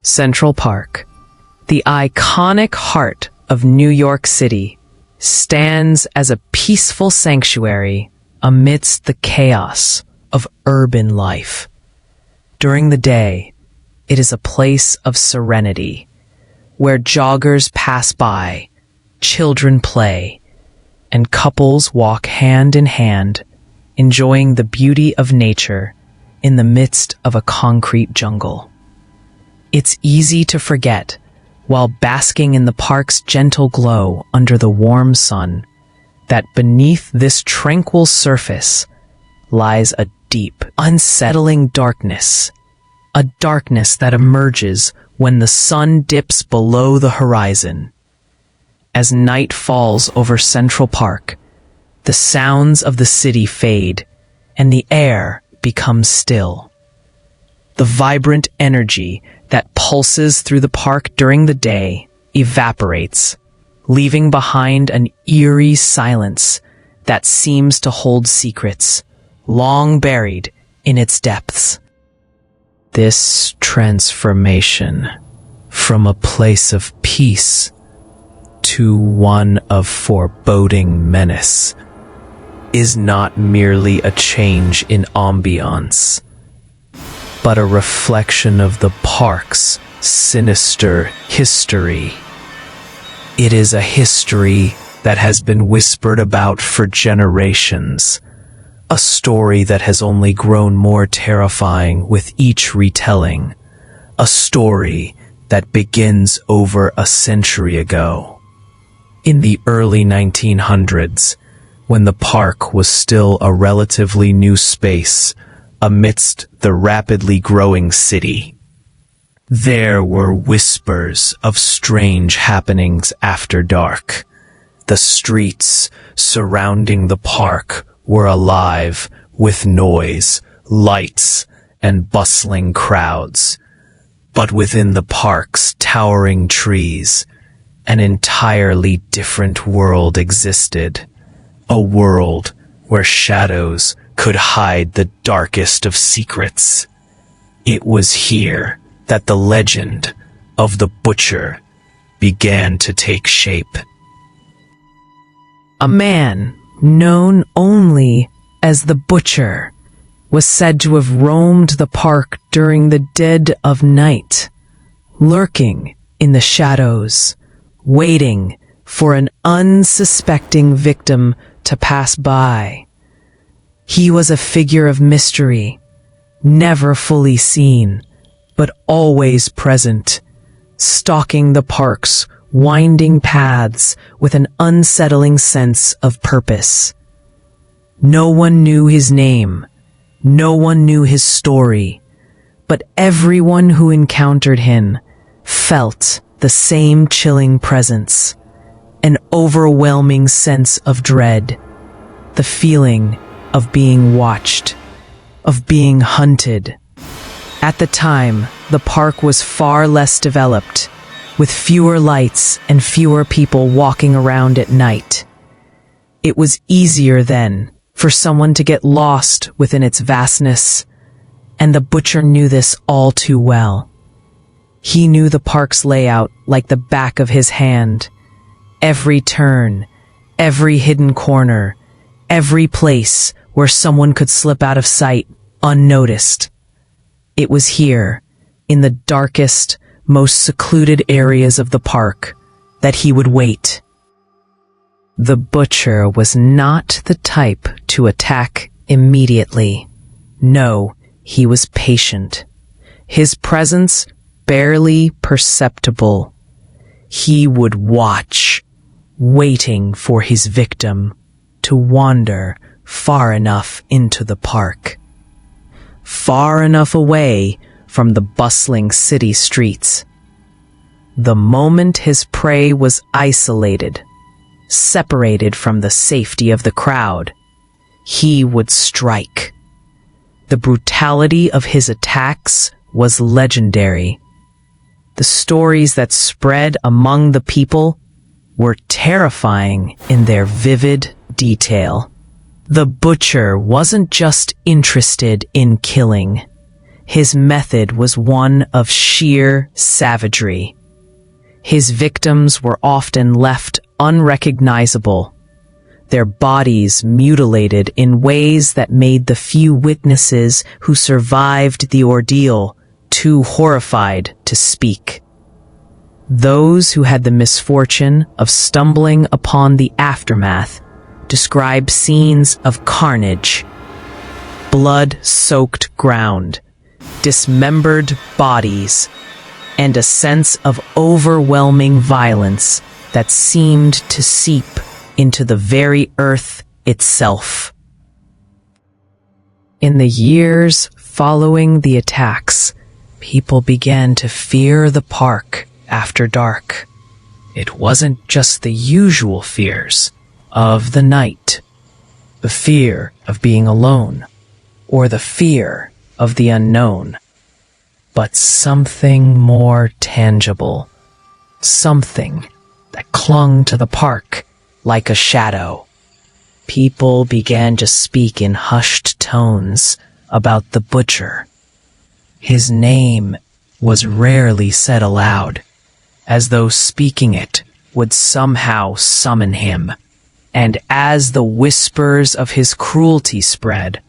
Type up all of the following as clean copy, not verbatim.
Central Park, the iconic heart of New York City, stands as a peaceful sanctuary amidst the chaos of urban life. During the day, it is a place of serenity, where joggers pass by, children play, and couples walk hand in hand, enjoying the beauty of nature in the midst of a concrete jungle. It's easy to forget, while basking in the park's gentle glow under the warm sun, that beneath this tranquil surface lies a deep, unsettling darkness, a darkness that emerges when the sun dips below the horizon. As night falls over Central Park, the sounds of the city fade, and the air becomes still. The vibrant energy that pulses through the park during the day evaporates, leaving behind an eerie silence that seems to hold secrets long buried in its depths. This transformation from a place of peace to one of foreboding menace is not merely a change in ambiance, but a reflection of the park's sinister history. It is a history that has been whispered about for generations, a story that has only grown more terrifying with each retelling, a story that begins over a century ago. In the early 1900s, when the park was still a relatively new space amidst the rapidly growing city, there were whispers of strange happenings after dark. The streets surrounding the park were alive with noise, lights, and bustling crowds. But within the park's towering trees, an entirely different world existed. A world where shadows could hide the darkest of secrets. It was here that the legend of the Butcher began to take shape. A man known only as the Butcher was said to have roamed the park during the dead of night, lurking in the shadows, waiting for an unsuspecting victim to pass by. He was a figure of mystery, never fully seen, but always present, stalking the park's winding paths with an unsettling sense of purpose. No one knew his name, no one knew his story, but everyone who encountered him felt the same chilling presence, an overwhelming sense of dread, the feeling of being watched, of being hunted. At the time, the park was far less developed, with fewer lights and fewer people walking around at night. It was easier then for someone to get lost within its vastness, and the Butcher knew this all too well. He knew the park's layout like the back of his hand. Every turn, every hidden corner, every place where someone could slip out of sight unnoticed. It was here, in the darkest, most secluded areas of the park, that he would wait. The Butcher was not the type to attack immediately. No, he was patient. His presence barely perceptible. He would watch, waiting for his victim to wander far enough into the park, far enough away from the bustling city streets. The moment his prey was isolated, separated from the safety of the crowd, he would strike. The brutality of his attacks was legendary. The stories that spread among the people were terrifying in their vivid detail. The Butcher wasn't just interested in killing. His method was one of sheer savagery. His victims were often left unrecognizable, their bodies mutilated in ways that made the few witnesses who survived the ordeal too horrified to speak. Those who had the misfortune of stumbling upon the aftermath describe scenes of carnage, blood-soaked ground, dismembered bodies, and a sense of overwhelming violence that seemed to seep into the very earth itself. In the years following the attacks, people began to fear the park after dark. It wasn't just the usual fears of the night, the fear of being alone, or the fear of the unknown, but something more tangible, something that clung to the park like a shadow. People began to speak in hushed tones about the butcher. His name was rarely said aloud, as though speaking it would somehow summon him. And as the whispers of his cruelty spread,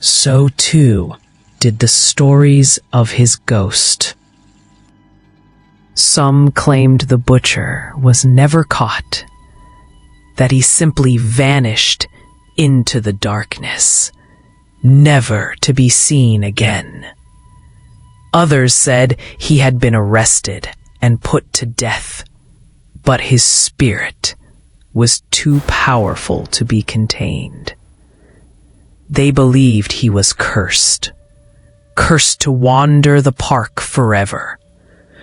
so too did the stories of his ghost. Some claimed the butcher was never caught, that he simply vanished into the darkness, never to be seen again. Others said he had been arrested and put to death, but his spirit was too powerful to be contained. They believed he was cursed to wander the park forever,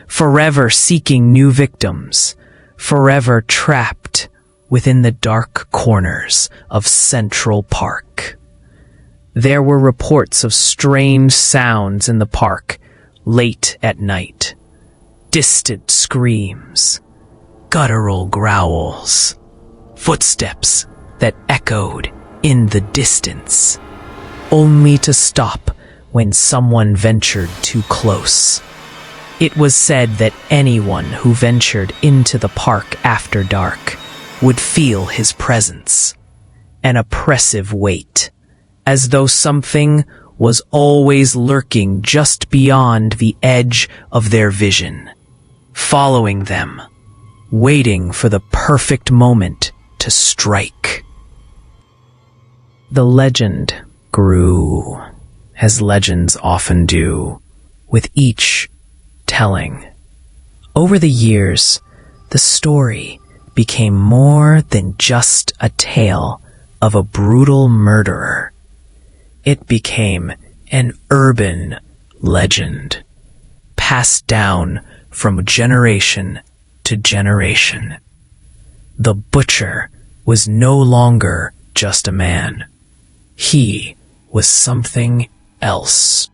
forever seeking new victims, forever trapped within the dark corners of Central Park. There were reports of strange sounds in the park late at night, distant screams, guttural growls, footsteps that echoed in the distance, only to stop when someone ventured too close. It was said that anyone who ventured into the park after dark would feel his presence, an oppressive weight, as though something was always lurking just beyond the edge of their vision, following them, waiting for the perfect moment to strike. The legend grew, as legends often do, with each telling. Over the years, the story became more than just a tale of a brutal murderer. It became an urban legend, passed down from generation to generation. The butcher was no longer just a man. He was something else.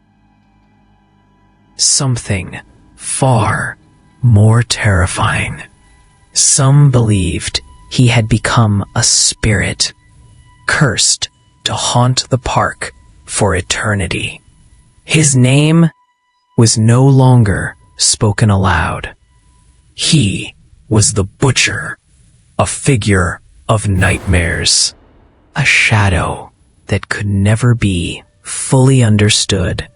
Something far more terrifying. Some believed he had become a spirit, cursed to haunt the park for eternity. His name was no longer spoken aloud. He was the butcher, a figure of nightmares, a shadow that could never be fully understood,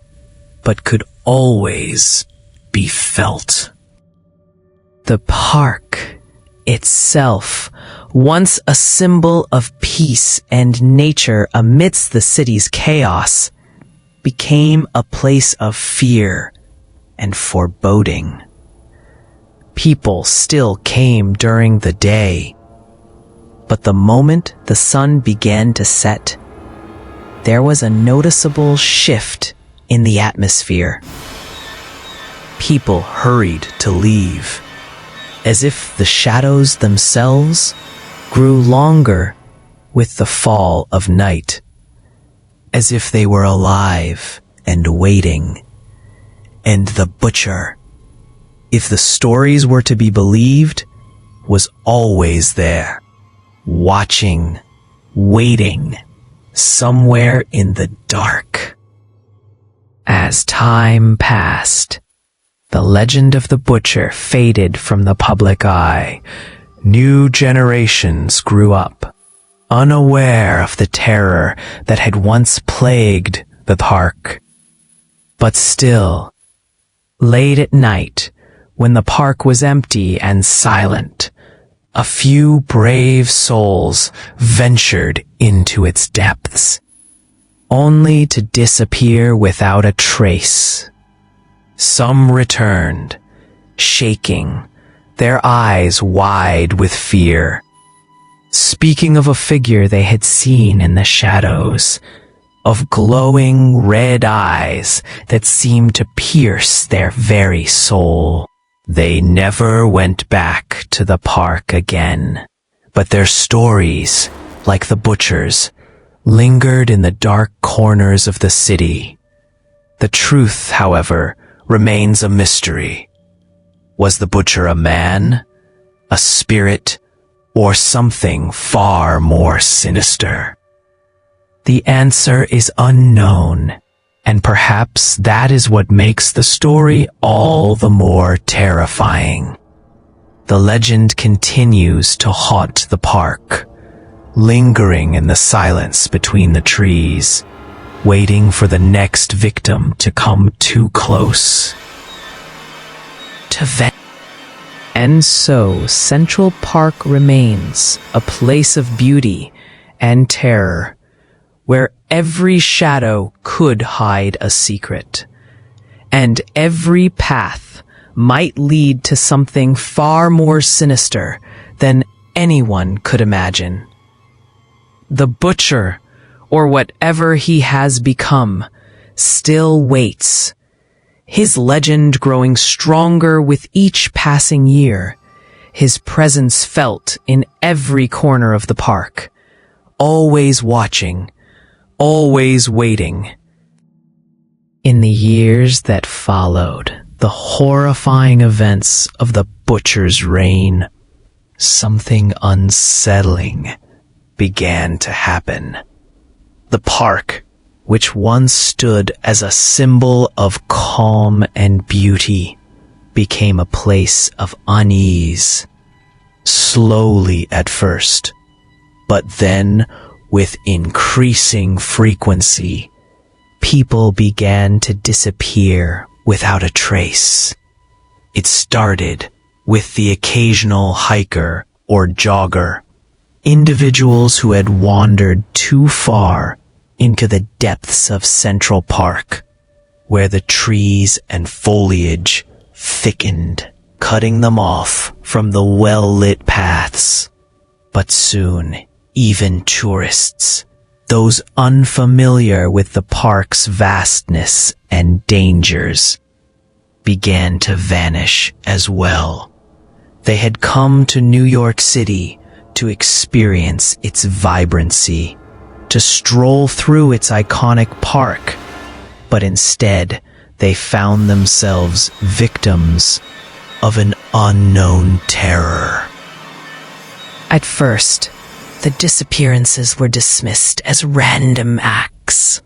but could always be felt. The park itself, once a symbol of peace and nature amidst the city's chaos, became a place of fear and foreboding. People still came during the day, but the moment the sun began to set, there was a noticeable shift in the atmosphere. People hurried to leave, as if the shadows themselves grew longer with the fall of night, as if they were alive and waiting. And the butcher, if the stories were to be believed, was always there, watching, waiting, somewhere in the dark. As time passed, the legend of the butcher faded from the public eye. New generations grew up, unaware of the terror that had once plagued the park. But still, late at night, when the park was empty and silent, a few brave souls ventured into its depths, only to disappear without a trace. Some returned, shaking, their eyes wide with fear, speaking of a figure they had seen in the shadows, of glowing red eyes that seemed to pierce their very soul. They never went back to the park again, but their stories, like the butcher's, lingered in the dark corners of the city. The truth, however, remains a mystery. Was the butcher a man, a spirit, or something far more sinister? The answer is unknown, and perhaps that is what makes the story all the more terrifying. The legend continues to haunt the park, lingering in the silence between the trees, waiting for the next victim to come too close. And so Central Park remains a place of beauty and terror, where every shadow could hide a secret, and every path might lead to something far more sinister than anyone could imagine. The butcher, or whatever he has become, still waits, his legend growing stronger with each passing year, his presence felt in every corner of the park, always watching, always waiting. In the years that followed the horrifying events of the butcher's reign, something unsettling began to happen. The park, which once stood as a symbol of calm and beauty, became a place of unease. Slowly at first, but then with increasing frequency, people began to disappear without a trace. It started with the occasional hiker or jogger, individuals who had wandered too far into the depths of Central Park, where the trees and foliage thickened, cutting them off from the well-lit paths. But soon, even tourists, those unfamiliar with the park's vastness and dangers, began to vanish as well. They had come to New York City to experience its vibrancy, to stroll through its iconic park, but instead they found themselves victims of an unknown terror. At first, the disappearances were dismissed as random acts.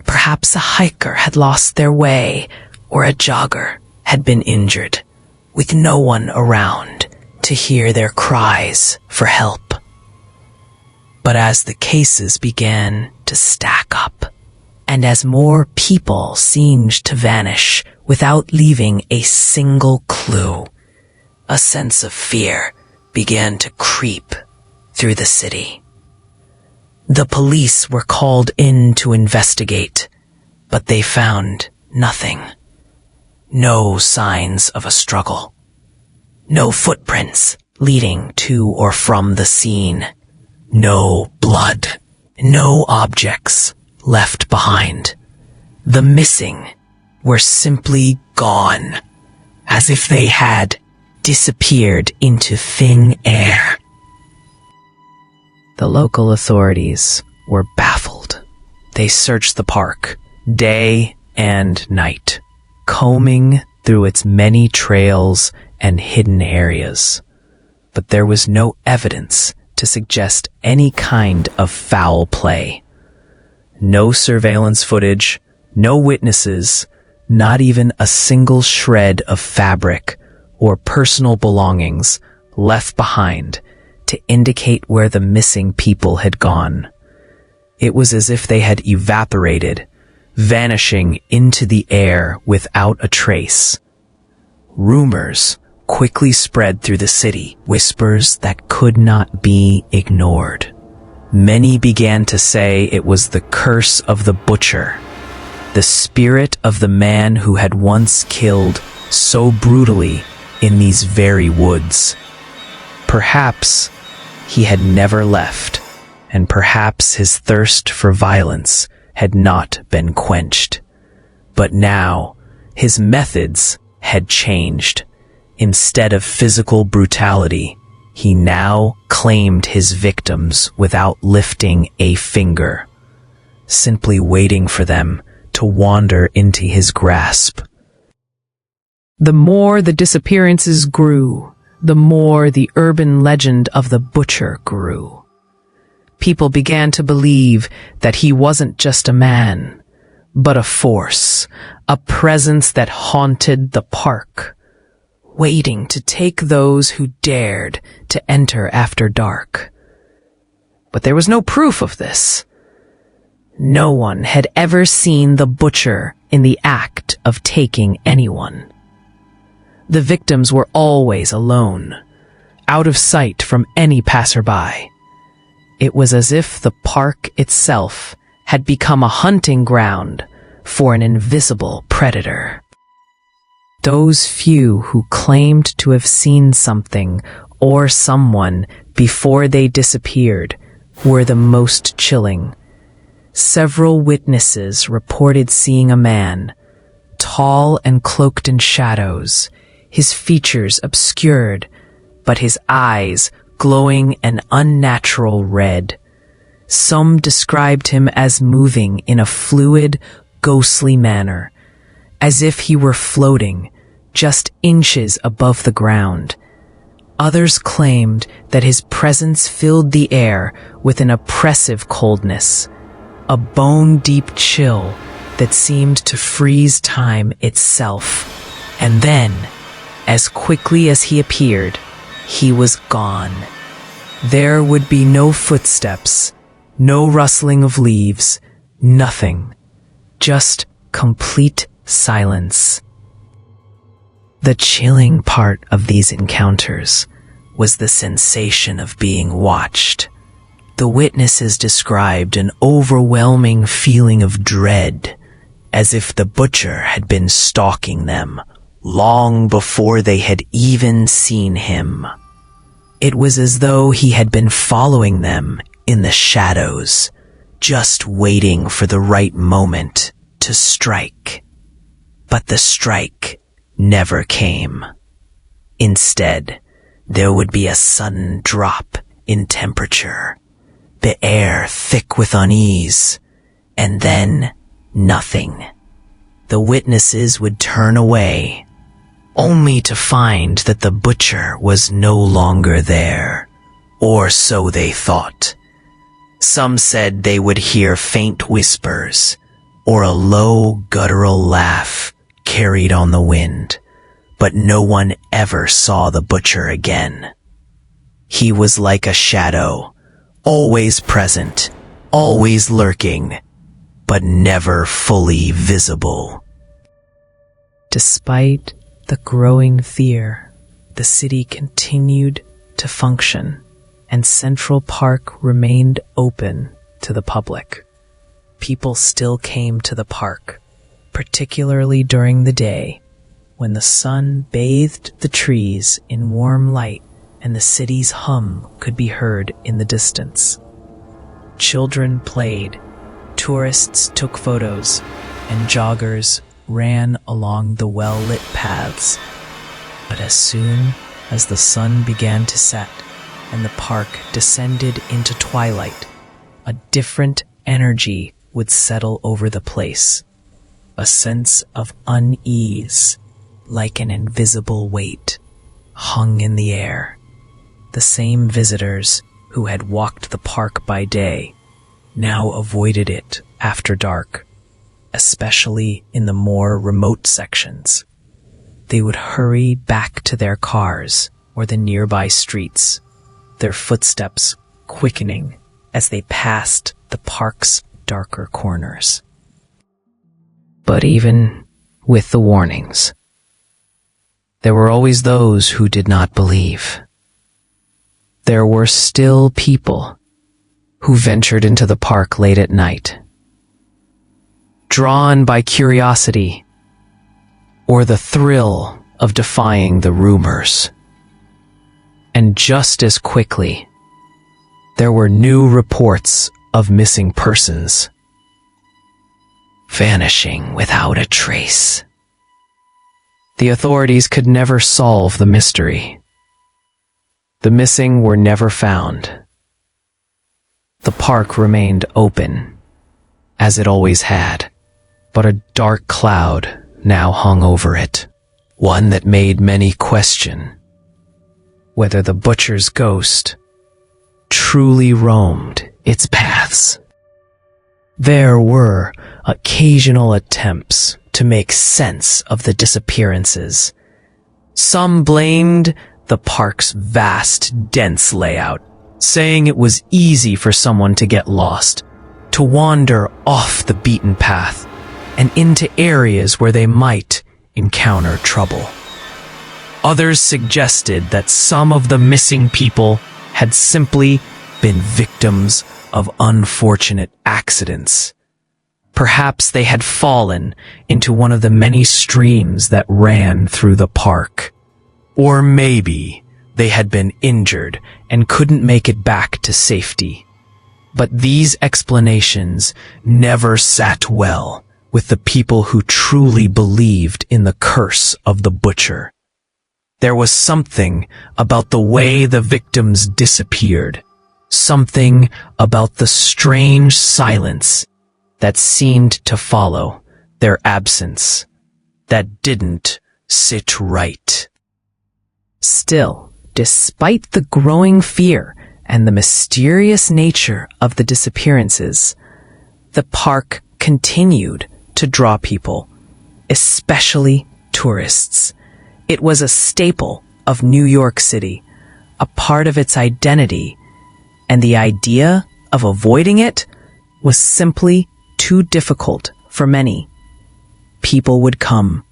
Perhaps a hiker had lost their way, or a jogger had been injured, with no one around to hear their cries for help. But as the cases began to stack up, and as more people seemed to vanish without leaving a single clue, a sense of fear began to creep through the city. The police were called in to investigate, but they found nothing. No signs of a struggle. No footprints leading to or from the scene. No blood. No objects left behind. The missing were simply gone, as if they had disappeared into thin air. The local authorities were baffled. They searched the park day and night, combing through its many trails and hidden areas. But there was no evidence to suggest any kind of foul play. No surveillance footage, No witnesses, not even a single shred of fabric or personal belongings left behind to indicate where the missing people had gone. It was as if they had evaporated, vanishing into the air without a trace. Rumors quickly spread through the city, whispers that could not be ignored. Many began to say it was the curse of the butcher, the spirit of the man who had once killed so brutally in these very woods. Perhaps he had never left, and perhaps his thirst for violence had not been quenched. But now, his methods had changed. Instead of physical brutality, he now claimed his victims without lifting a finger, simply waiting for them to wander into his grasp. The more the disappearances grew, the more the urban legend of the butcher grew. People began to believe that he wasn't just a man, but a force, a presence that haunted the park, waiting to take those who dared to enter after dark. But there was no proof of this. No one had ever seen the butcher in the act of taking anyone. The victims were always alone, out of sight from any passerby. It was as if the park itself had become a hunting ground for an invisible predator. Those few who claimed to have seen something or someone before they disappeared were the most chilling. Several witnesses reported seeing a man, tall and cloaked in shadows, his features obscured, but his eyes glowing an unnatural red. Some described him as moving in a fluid, ghostly manner, as if he were floating just inches above the ground. Others claimed that his presence filled the air with an oppressive coldness, a bone-deep chill that seemed to freeze time itself. And then, as quickly as he appeared, he was gone. There would be no footsteps, no rustling of leaves, nothing. Just complete silence. The chilling part of these encounters was the sensation of being watched. The witnesses described an overwhelming feeling of dread, as if the butcher had been stalking them long before they had even seen him. It was as though he had been following them in the shadows, just waiting for the right moment to strike. But the strike never came. Instead, there would be a sudden drop in temperature, the air thick with unease, and then nothing. The witnesses would turn away, only to find that the butcher was no longer there, or so they thought. Some said they would hear faint whispers, or a low guttural laugh carried on the wind, but no one ever saw the butcher again. He was like a shadow, always present, always lurking, but never fully visible. Despite the growing fear, the city continued to function, and Central Park remained open to the public. People still came to the park, particularly during the day, when the sun bathed the trees in warm light and the city's hum could be heard in the distance. Children played, tourists took photos, and joggers ran along the well-lit paths. But as soon as the sun began to set and the park descended into twilight, a different energy would settle over the place. A sense of unease, like an invisible weight, hung in the air. The same visitors who had walked the park by day now avoided it after dark, especially in the more remote sections. They would hurry back to their cars or the nearby streets, their footsteps quickening as they passed the park's darker corners. But even with the warnings, there were always those who did not believe. There were still people who ventured into the park late at night, drawn by curiosity or the thrill of defying the rumors. And just as quickly, there were new reports of missing persons, vanishing without a trace. The authorities could never solve the mystery. The missing were never found. The park remained open, as it always had, but a dark cloud now hung over it, one that made many question whether the butcher's ghost truly roamed its paths. There were occasional attempts to make sense of the disappearances. Some blamed the park's vast, dense layout, saying it was easy for someone to get lost, to wander off the beaten path and into areas where they might encounter trouble. Others suggested that some of the missing people had simply been victims of unfortunate accidents. Perhaps they had fallen into one of the many streams that ran through the park. Or maybe they had been injured and couldn't make it back to safety. But these explanations never sat well with the people who truly believed in the curse of the butcher. There was something about the way the victims disappeared, something about the strange silence that seemed to follow their absence that didn't sit right. Still, despite the growing fear and the mysterious nature of the disappearances, the park continued to draw people, especially tourists. It was a staple of New York City, a part of its identity, and the idea of avoiding it was simply too difficult for many. People would come,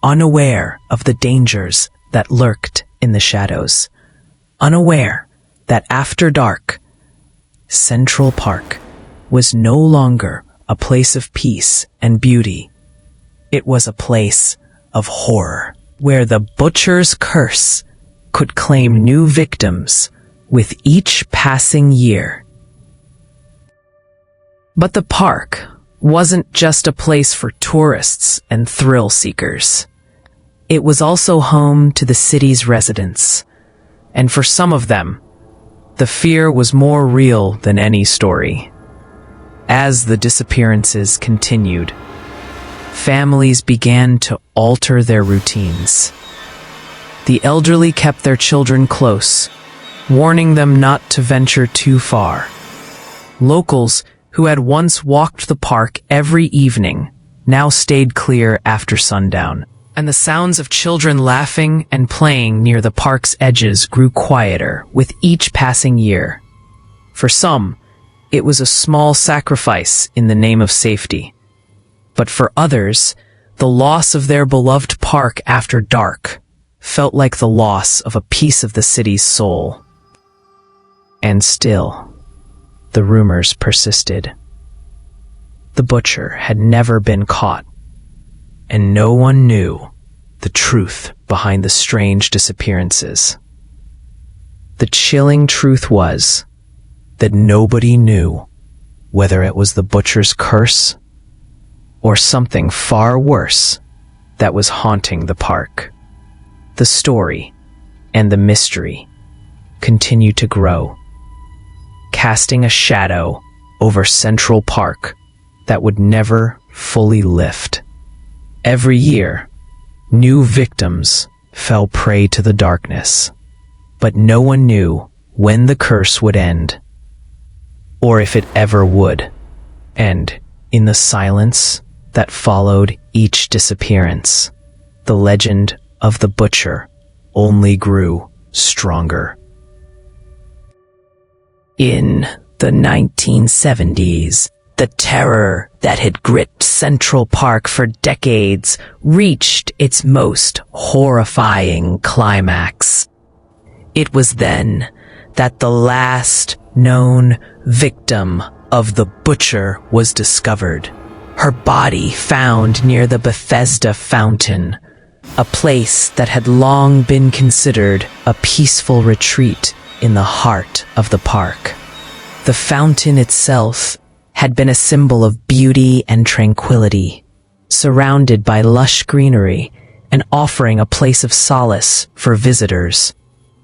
unaware of the dangers that lurked in the shadows, unaware that after dark, Central Park was no longer a place of peace and beauty. It was a place of horror, where the butcher's curse could claim new victims with each passing year. But the park wasn't just a place for tourists and thrill seekers. It was also home to the city's residents, and for some of them, the fear was more real than any story. As the disappearances continued, families began to alter their routines. The elderly kept their children close, warning them not to venture too far. Locals who had once walked the park every evening now stayed clear after sundown, and the sounds of children laughing and playing near the park's edges grew quieter with each passing year. For some, it was a small sacrifice in the name of safety. But for others, the loss of their beloved park after dark felt like the loss of a piece of the city's soul. And still, the rumors persisted. The butcher had never been caught, and no one knew the truth behind the strange disappearances. The chilling truth was that nobody knew whether it was the butcher's curse or something far worse that was haunting the park. The story and the mystery continued to grow, casting a shadow over Central Park that would never fully lift. Every year, new victims fell prey to the darkness, but no one knew when the curse would end, or if it ever would. And in the silence that followed each disappearance, the legend of the butcher only grew stronger. In the 1970s, the terror that had gripped Central Park for decades reached its most horrifying climax. It was then that the last known victim of the butcher was discovered. Her body found near the Bethesda Fountain, a place that had long been considered a peaceful retreat in the heart of the park. The fountain itself had been a symbol of beauty and tranquility, surrounded by lush greenery and offering a place of solace for visitors.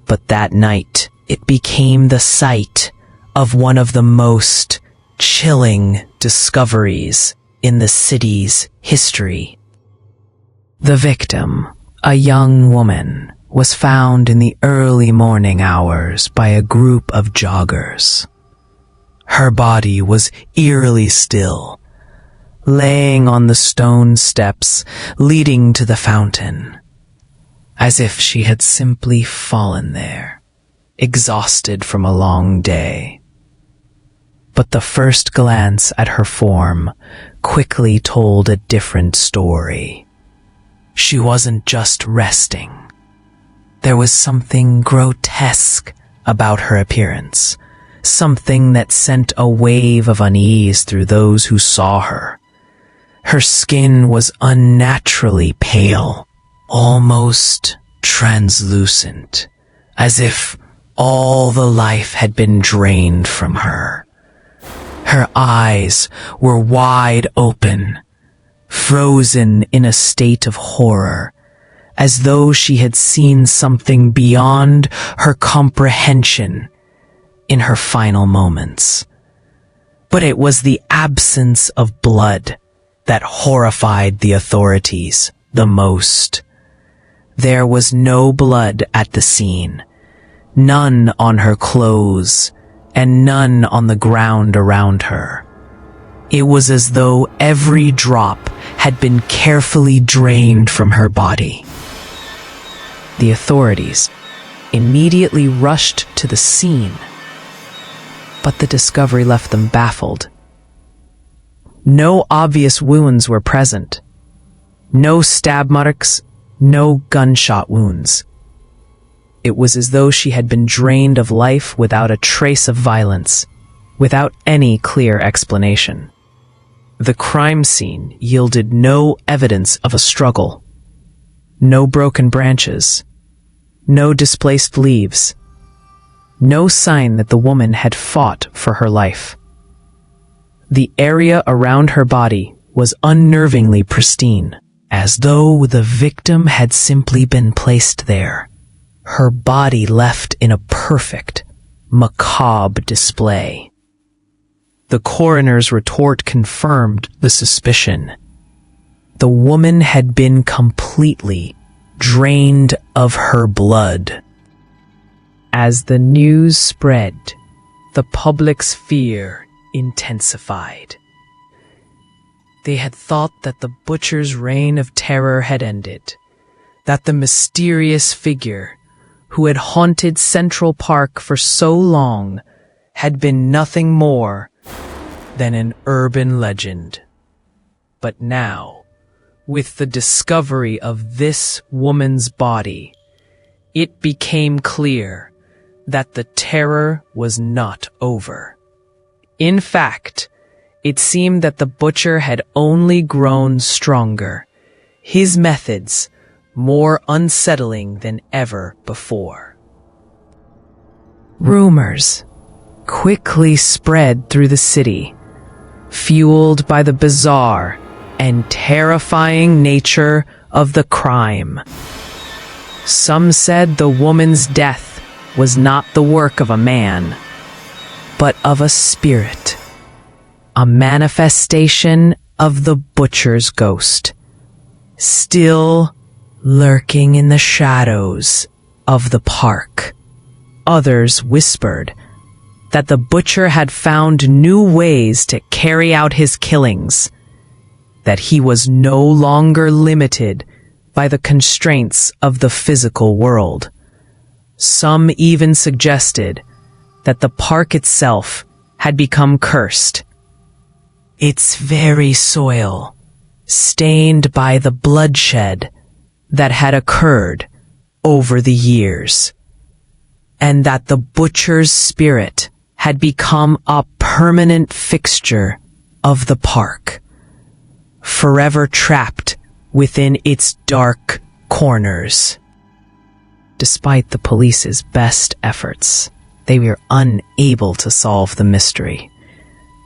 But that night, it became the site of one of the most chilling discoveries in the city's history. The victim, a young woman, was found in the early morning hours by a group of joggers. Her body was eerily still, laying on the stone steps leading to the fountain, as if she had simply fallen there, exhausted from a long day. But the first glance at her form quickly told a different story. She wasn't just resting. There was something grotesque about her appearance, something that sent a wave of unease through those who saw her. Her skin was unnaturally pale, almost translucent, as if all the life had been drained from her. Her eyes were wide open, frozen in a state of horror, as though she had seen something beyond her comprehension in her final moments. But it was the absence of blood that horrified the authorities the most. There was no blood at the scene, none on her clothes, and none on the ground around her. It was as though every drop had been carefully drained from her body. The authorities immediately rushed to the scene, but the discovery left them baffled. No obvious wounds were present. No stab marks, no gunshot wounds. It was as though she had been drained of life without a trace of violence, without any clear explanation. The crime scene yielded no evidence of a struggle. No broken branches. No displaced leaves. No sign that the woman had fought for her life. The area around her body was unnervingly pristine, as though the victim had simply been placed there. Her body left in a perfect, macabre display. The coroner's report confirmed the suspicion. The woman had been completely drained of her blood. As the news spread, the public's fear intensified. They had thought that the butcher's reign of terror had ended, that the mysterious figure who had haunted Central Park for so long had been nothing more than an urban legend. But now, with the discovery of this woman's body, it became clear that the terror was not over. In fact, it seemed that the butcher had only grown stronger, his methods more unsettling than ever before. Rumors quickly spread through the city, fueled by the bizarre and terrifying nature of the crime. Some said the woman's death was not the work of a man, but of a spirit, a manifestation of the butcher's ghost, still lurking in the shadows of the park. Others whispered that the butcher had found new ways to carry out his killings, that he was no longer limited by the constraints of the physical world. Some even suggested that the park itself had become cursed, its very soil stained by the bloodshed that had occurred over the years, and that the butcher's spirit had become a permanent fixture of the park, forever trapped within its dark corners. Despite the police's best efforts, they were unable to solve the mystery.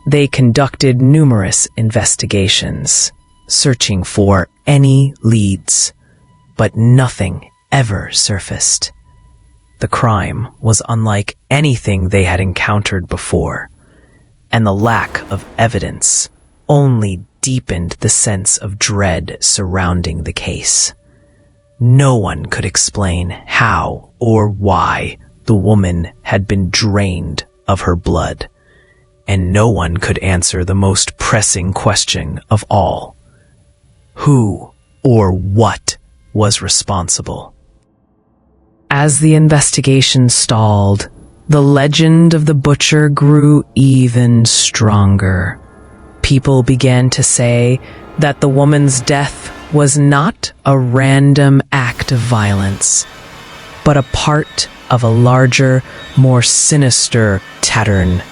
They conducted numerous investigations, searching for any leads, but nothing ever surfaced. The crime was unlike anything they had encountered before, and the lack of evidence only deepened the sense of dread surrounding the case. No one could explain how or why the woman had been drained of her blood, and no one could answer the most pressing question of all: who or what was responsible? As the investigation stalled, the legend of the butcher grew even stronger. People began to say that the woman's death was not a random act of violence, but a part of a larger, more sinister pattern.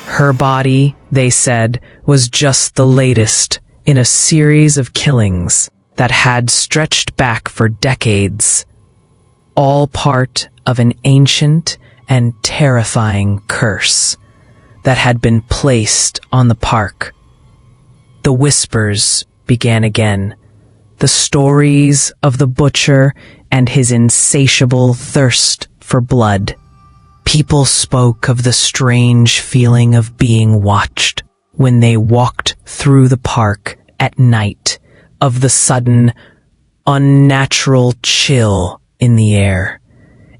Her body, they said, was just the latest in a series of killings that had stretched back for decades, all part of an ancient and terrifying curse that had been placed on the park. The whispers began again, the stories of the butcher and his insatiable thirst for blood. People spoke of the strange feeling of being watched when they walked through the park at night, of the sudden, unnatural chill in the air,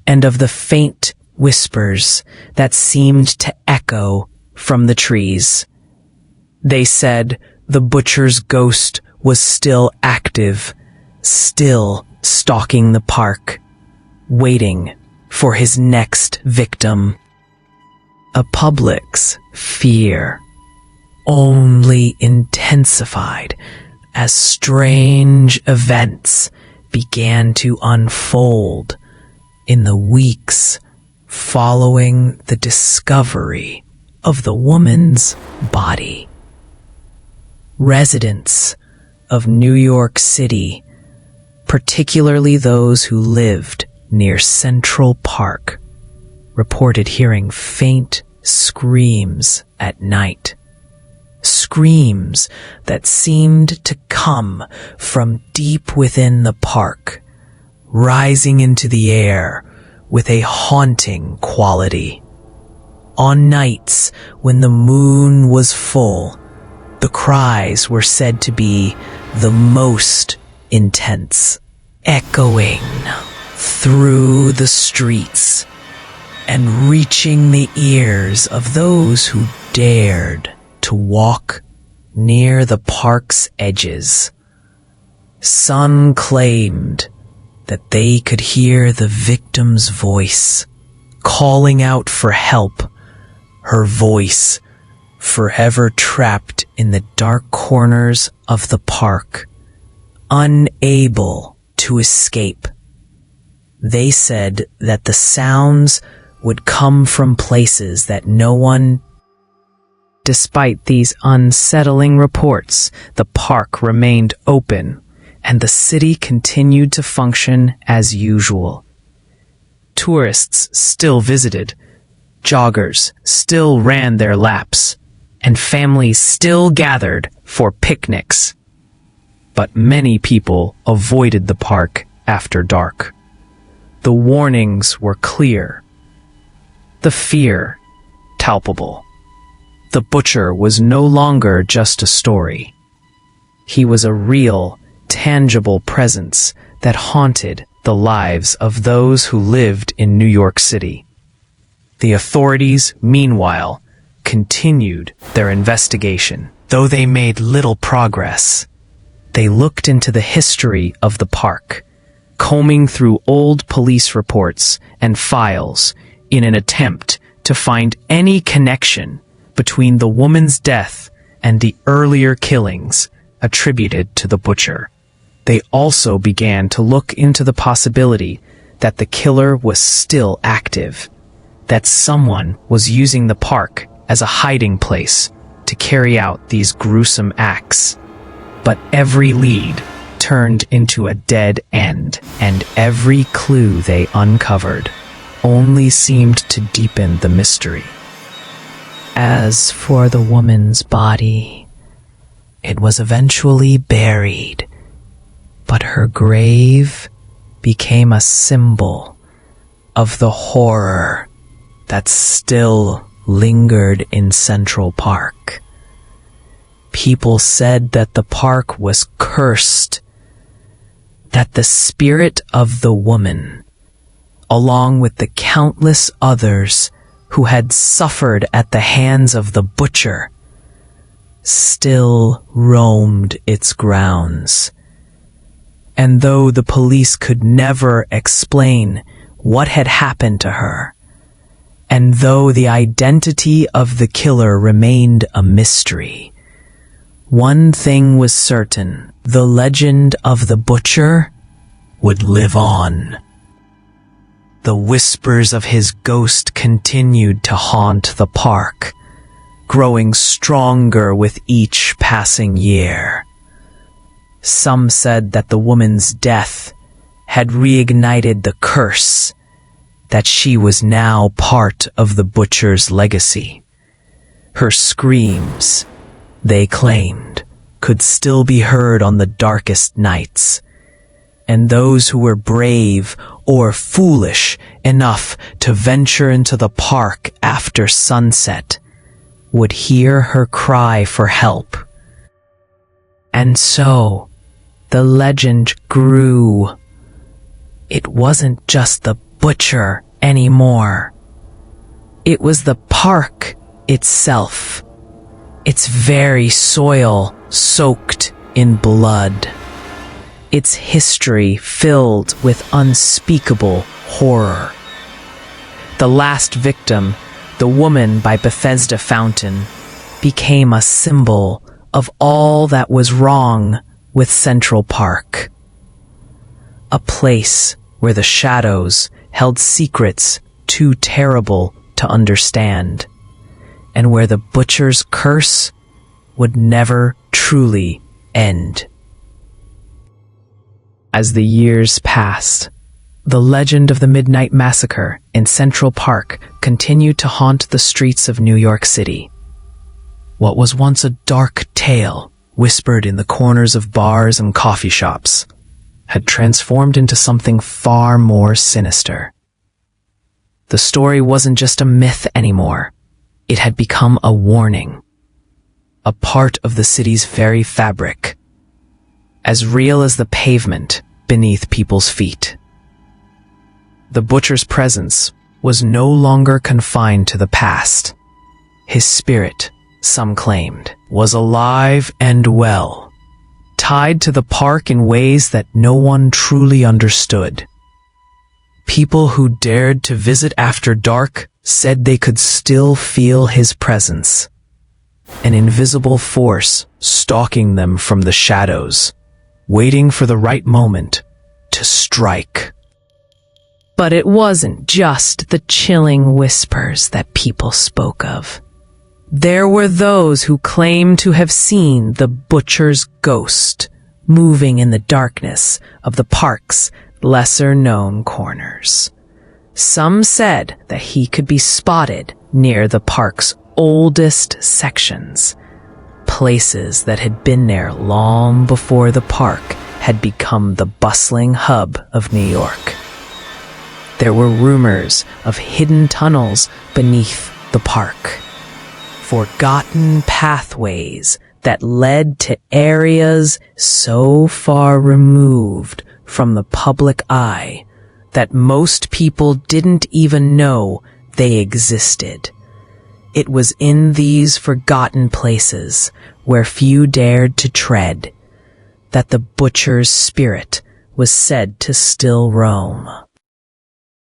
and of the faint whispers that seemed to echo from the trees. They said the butcher's ghost was still active, still stalking the park, waiting for his next victim. A public's fear only intensified as strange events began to unfold in the weeks following the discovery of the woman's body. Residents of New York City, particularly those who lived near Central Park, reported hearing faint screams at night. Screams that seemed to come from deep within the park, rising into the air with a haunting quality. On nights when the moon was full, the cries were said to be the most intense, echoing through the streets and reaching the ears of those who dared to walk near the park's edges. Some claimed that they could hear the victim's voice calling out for help, her voice forever trapped in the dark corners of the park, unable to escape. They said that the sounds would come from places that no one. Despite these unsettling reports, the park remained open, and the city continued to function as usual. Tourists still visited, joggers still ran their laps, and families still gathered for picnics. But many people avoided the park after dark. The warnings were clear, the fear palpable. The butcher was no longer just a story. He was a real, tangible presence that haunted the lives of those who lived in New York City. The authorities, meanwhile, continued their investigation. Though they made little progress, they looked into the history of the park, combing through old police reports and files in an attempt to find any connection between the woman's death and the earlier killings attributed to the butcher. They also began to look into the possibility that the killer was still active, that someone was using the park as a hiding place to carry out these gruesome acts. But every lead turned into a dead end, and every clue they uncovered only seemed to deepen the mystery. As for the woman's body, it was eventually buried, but her grave became a symbol of the horror that still lingered in Central Park. People said that the park was cursed, that the spirit of the woman, along with the countless others who had suffered at the hands of the butcher, still roamed its grounds. And though the police could never explain what had happened to her, and though the identity of the killer remained a mystery, one thing was certain: the legend of the butcher would live on. The whispers of his ghost continued to haunt the park, growing stronger with each passing year. Some said that the woman's death had reignited the curse, that she was now part of the butcher's legacy. Her screams, they claimed, could still be heard on the darkest nights, and those who were brave or foolish enough to venture into the park after sunset would hear her cry for help. And so, the legend grew. It wasn't just the butcher anymore. It was the park itself, its very soil soaked in blood, its history filled with unspeakable horror. The last victim, the woman by Bethesda Fountain, became a symbol of all that was wrong with Central Park. A place where the shadows held secrets too terrible to understand, and where the butcher's curse would never truly end. As the years passed, the legend of the Midnight Massacre in Central Park continued to haunt the streets of New York City. What was once a dark tale, whispered in the corners of bars and coffee shops, had transformed into something far more sinister. The story wasn't just a myth anymore. It had become a warning, a part of the city's very fabric, as real as the pavement beneath people's feet. The butcher's presence was no longer confined to the past. His spirit, some claimed, was alive and well, tied to the park in ways that no one truly understood. People who dared to visit after dark said they could still feel his presence, an invisible force stalking them from the shadows, waiting for the right moment to strike. But it wasn't just the chilling whispers that people spoke of. There were those who claimed to have seen the butcher's ghost moving in the darkness of the park's lesser-known corners. Some said that he could be spotted near the park's oldest sections, places that had been there long before the park had become the bustling hub of New York. There were rumors of hidden tunnels beneath the park, forgotten pathways that led to areas so far removed from the public eye that most people didn't even know they existed. It was in these forgotten places, where few dared to tread, that the butcher's spirit was said to still roam.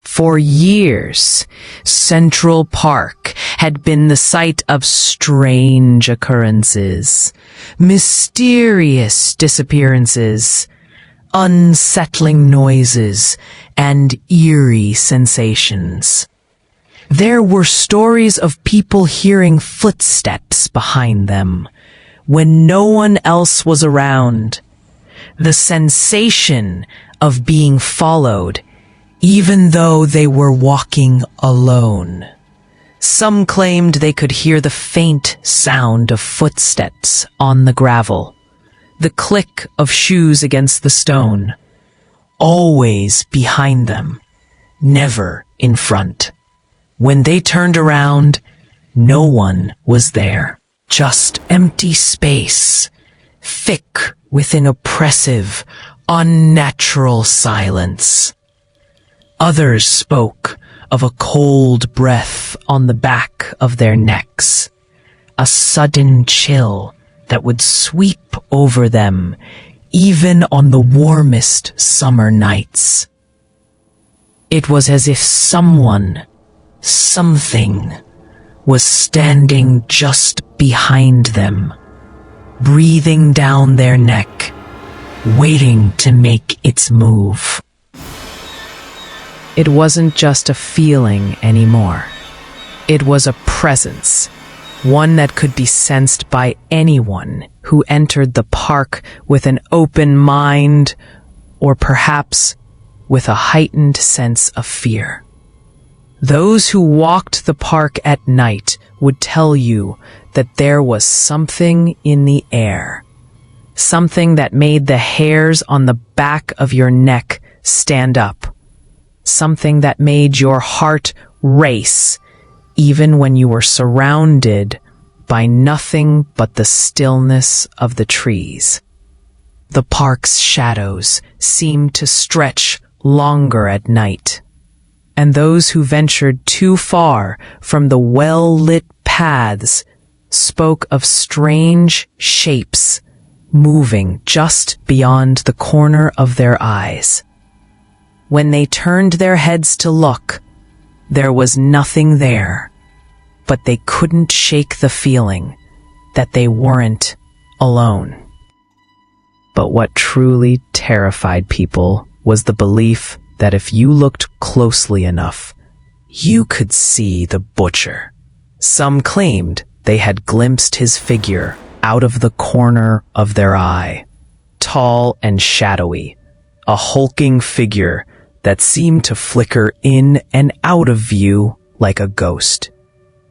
For years, Central Park had been the site of strange occurrences, mysterious disappearances, unsettling noises, and eerie sensations. There were stories of people hearing footsteps behind them when no one else was around. The sensation of being followed, even though they were walking alone. Some claimed they could hear the faint sound of footsteps on the gravel, the click of shoes against the stone, always behind them, never in front. When they turned around, no one was there, just empty space, thick with an oppressive, unnatural silence. Others spoke of a cold breath on the back of their necks, a sudden chill that would sweep over them even on the warmest summer nights. It was as if someone, something, was standing just behind them, breathing down their neck, waiting to make its move. It wasn't just a feeling anymore. It was a presence, one that could be sensed by anyone who entered the park with an open mind, or perhaps with a heightened sense of fear. Those who walked the park at night would tell you that there was something in the air, something that made the hairs on the back of your neck stand up, something that made your heart race even when you were surrounded by nothing but the stillness of the trees. The park's shadows seemed to stretch longer at night, and those who ventured too far from the well-lit paths spoke of strange shapes moving just beyond the corner of their eyes. When they turned their heads to look, there was nothing there, but they couldn't shake the feeling that they weren't alone. But what truly terrified people was the belief that if you looked closely enough, you could see the butcher. Some claimed they had glimpsed his figure out of the corner of their eye, tall and shadowy, a hulking figure that seemed to flicker in and out of view like a ghost.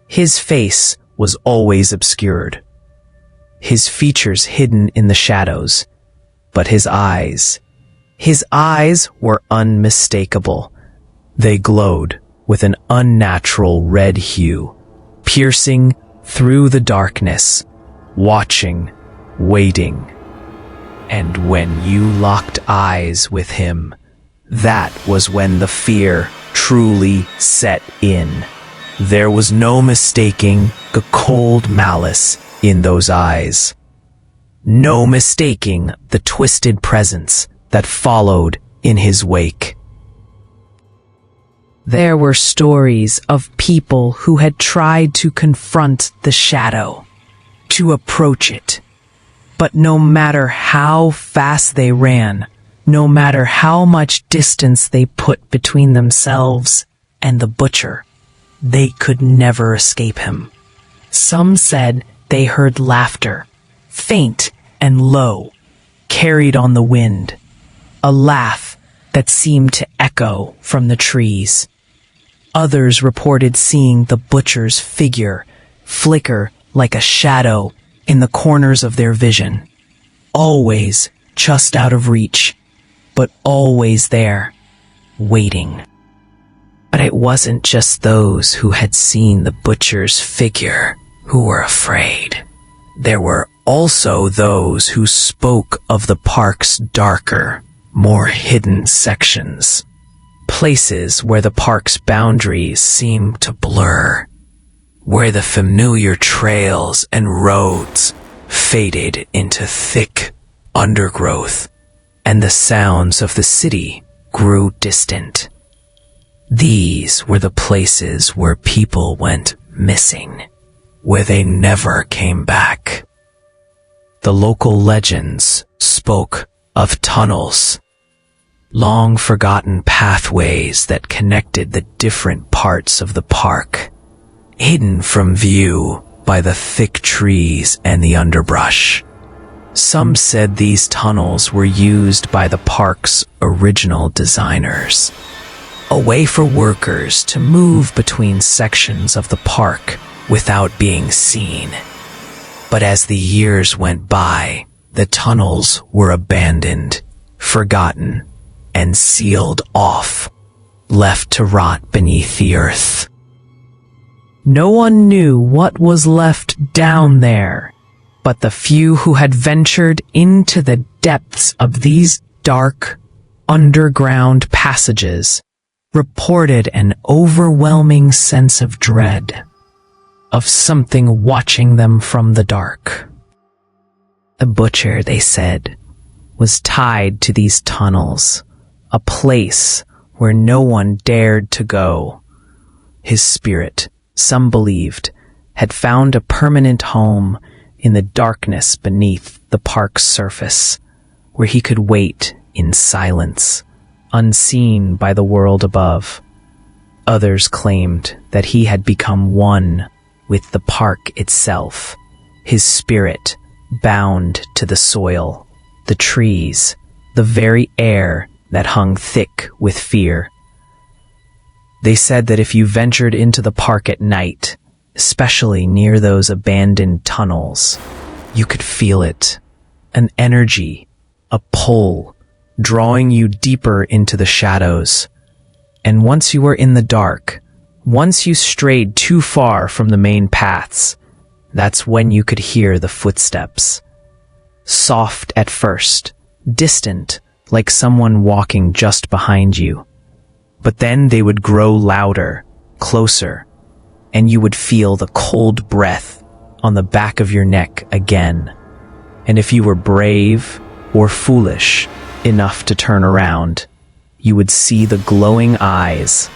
His face was always obscured, his features hidden in the shadows, but his eyes were unmistakable. They glowed with an unnatural red hue, piercing through the darkness, watching, waiting. And when you locked eyes with him, that was when the fear truly set in. There was no mistaking the cold malice in those eyes. No mistaking the twisted presence that followed in his wake. There were stories of people who had tried to confront the shadow, to approach it. But no matter how fast they ran, no matter how much distance they put between themselves and the butcher, they could never escape him. Some said they heard laughter, faint and low, carried on the wind, a laugh that seemed to echo from the trees. Others reported seeing the butcher's figure flicker like a shadow in the corners of their vision, always just out of reach, but always there, waiting. But it wasn't just those who had seen the butcher's figure who were afraid. There were also those who spoke of the park's darker, more hidden sections, places where the park's boundaries seemed to blur, where the familiar trails and roads faded into thick undergrowth, and the sounds of the city grew distant. These were the places where people went missing, where they never came back. The local legends spoke of tunnels, long-forgotten pathways that connected the different parts of the park, hidden from view by the thick trees and the underbrush. Some said these tunnels were used by the park's original designers, a way for workers to move between sections of the park without being seen. But as the years went by, the tunnels were abandoned, forgotten, and sealed off, left to rot beneath the earth. No one knew what was left down there, but the few who had ventured into the depths of these dark, underground passages reported an overwhelming sense of dread, of something watching them from the dark. The butcher, they said, was tied to these tunnels, a place where no one dared to go. His spirit, some believed, had found a permanent home in the darkness beneath the park's surface, where he could wait in silence, unseen by the world above. Others claimed that he had become one with the park itself, his spirit bound to the soil, the trees, the very air that hung thick with fear. They said that if you ventured into the park at night, especially near those abandoned tunnels, you could feel it, an energy, a pull, drawing you deeper into the shadows. And once you were in the dark, once you strayed too far from the main paths, that's when you could hear the footsteps. Soft at first, distant, like someone walking just behind you. But then they would grow louder, closer, and you would feel the cold breath on the back of your neck again. And if you were brave or foolish enough to turn around, you would see the glowing eyes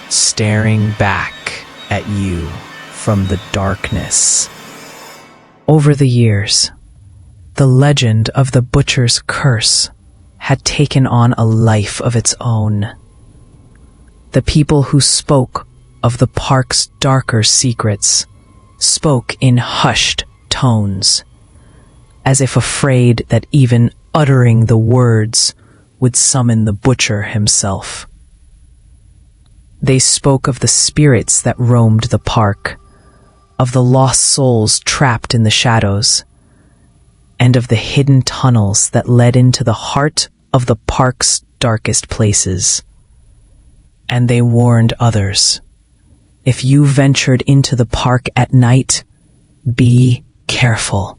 staring back at you from the darkness. Over the years, the legend of the butcher's curse had taken on a life of its own. The people who spoke of the park's darker secrets spoke in hushed tones, as if afraid that even uttering the words would summon the butcher himself. They spoke of the spirits that roamed the park, of the lost souls trapped in the shadows, and of the hidden tunnels that led into the heart of the park's darkest places. And they warned others, if you ventured into the park at night, be careful.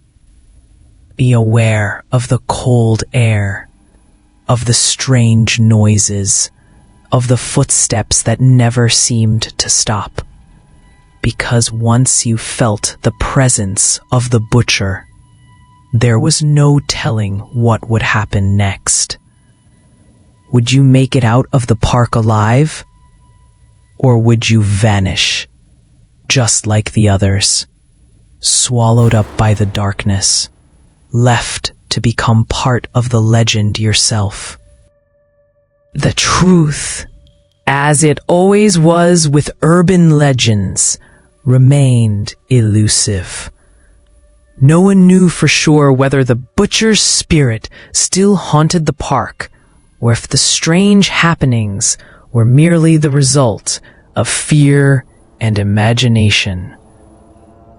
Be aware of the cold air, of the strange noises, of the footsteps that never seemed to stop. Because once you felt the presence of the butcher, there was no telling what would happen next. Would you make it out of the park alive? Or would you vanish, just like the others, swallowed up by the darkness, left to become part of the legend yourself? The truth, as it always was with urban legends, remained elusive. No one knew for sure whether the butcher's spirit still haunted the park, or if the strange happenings were merely the result of fear and imagination.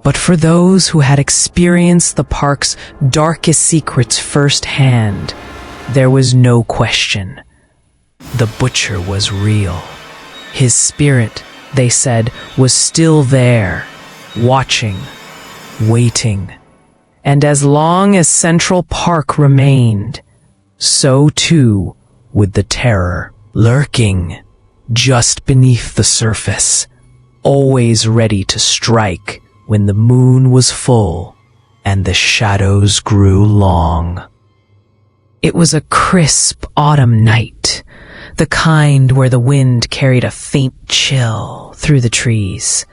But for those who had experienced the park's darkest secrets firsthand, there was no question. The butcher was real. His spirit, they said, was still there, watching, waiting. And as long as Central Park remained, so too would the terror, lurking just beneath the surface, always ready to strike when the moon was full and the shadows grew long. It was a crisp autumn night, the kind where the wind carried a faint chill through the trees,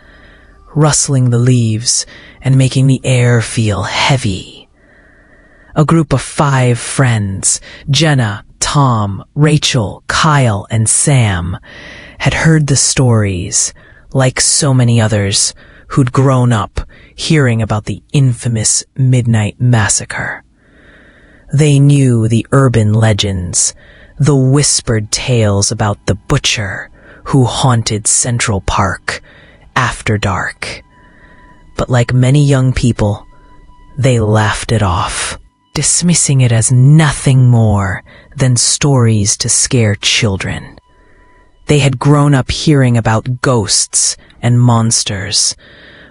rustling the leaves and making the air feel heavy. A group of 5 friends, Jenna, Tom, Rachel, Kyle, and Sam, had heard the stories, like so many others who'd grown up hearing about the infamous Midnight Massacre. They knew the urban legends, the whispered tales about the butcher who haunted Central Park after dark. But like many young people, they laughed it off, dismissing it as nothing more than stories to scare children. They had grown up hearing about ghosts and monsters,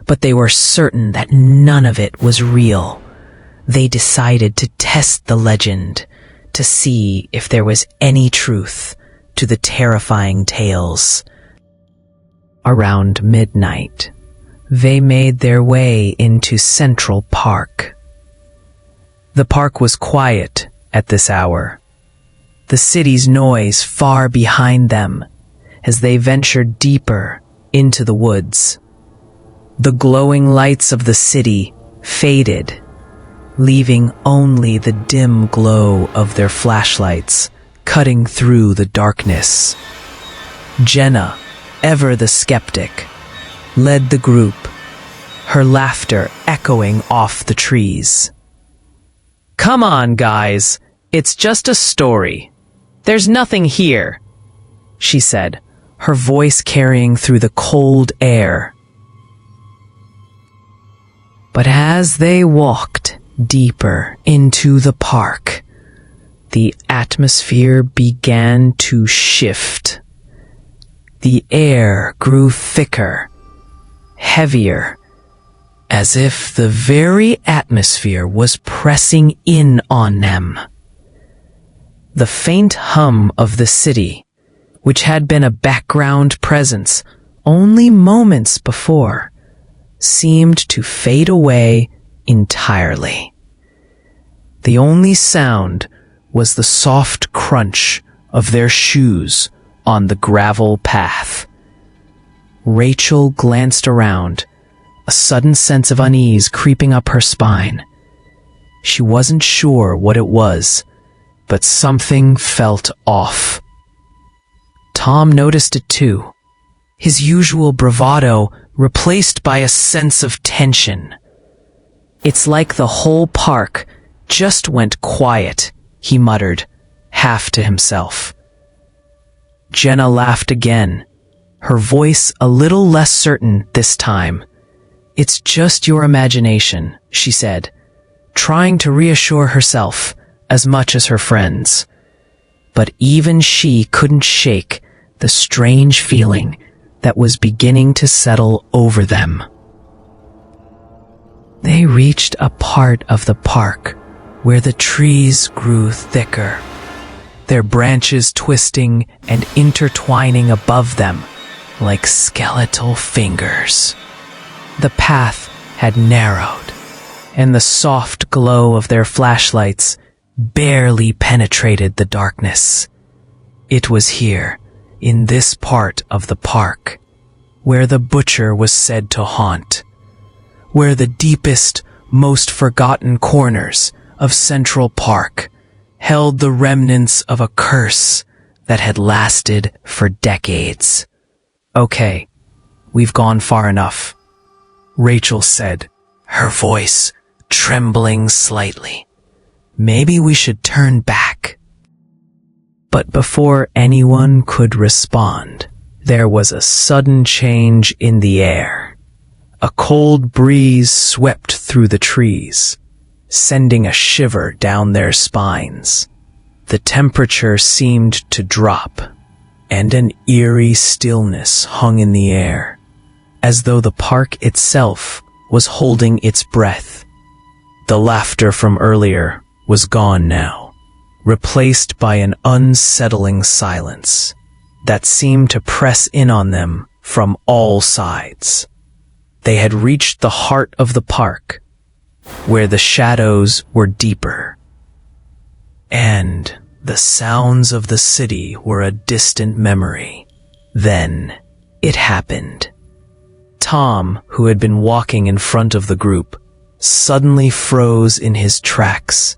but they were certain that none of it was real. They decided to test the legend to see if there was any truth to the terrifying tales. Around midnight, they made their way into Central Park. The park was quiet at this hour, the city's noise far behind them as they ventured deeper into the woods. The glowing lights of the city faded, leaving only the dim glow of their flashlights cutting through the darkness. Jenna, ever the skeptic, led the group, her laughter echoing off the trees. "Come on, guys, it's just a story. There's nothing here," she said, her voice carrying through the cold air. But as they walked deeper into the park, the atmosphere began to shift. The air grew thicker, heavier, as if the very atmosphere was pressing in on them. The faint hum of the city, which had been a background presence only moments before, seemed to fade away entirely. The only sound was the soft crunch of their shoes on the gravel path. Rachel glanced around, a sudden sense of unease creeping up her spine. She wasn't sure what it was, but something felt off. Tom noticed it too, his usual bravado replaced by a sense of tension. "It's like the whole park just went quiet," he muttered, half to himself. Jenna laughed again, her voice a little less certain this time. "It's just your imagination," she said, trying to reassure herself as much as her friends. But even she couldn't shake the strange feeling that was beginning to settle over them. They reached a part of the park where the trees grew thicker, their branches twisting and intertwining above them like skeletal fingers. The path had narrowed, and the soft glow of their flashlights barely penetrated the darkness. It was here, in this part of the park, where the butcher was said to haunt, where the deepest, most forgotten corners of Central Park held the remnants of a curse that had lasted for decades. "Okay, we've gone far enough," Rachel said, her voice trembling slightly. "Maybe we should turn back." But before anyone could respond, there was a sudden change in the air. A cold breeze swept through the trees, sending a shiver down their spines. The temperature seemed to drop, and an eerie stillness hung in the air, as though the park itself was holding its breath. The laughter from earlier was gone now, replaced by an unsettling silence that seemed to press in on them from all sides. They had reached the heart of the park, where the shadows were deeper, and the sounds of the city were a distant memory. Then it happened. Tom, who had been walking in front of the group, suddenly froze in his tracks.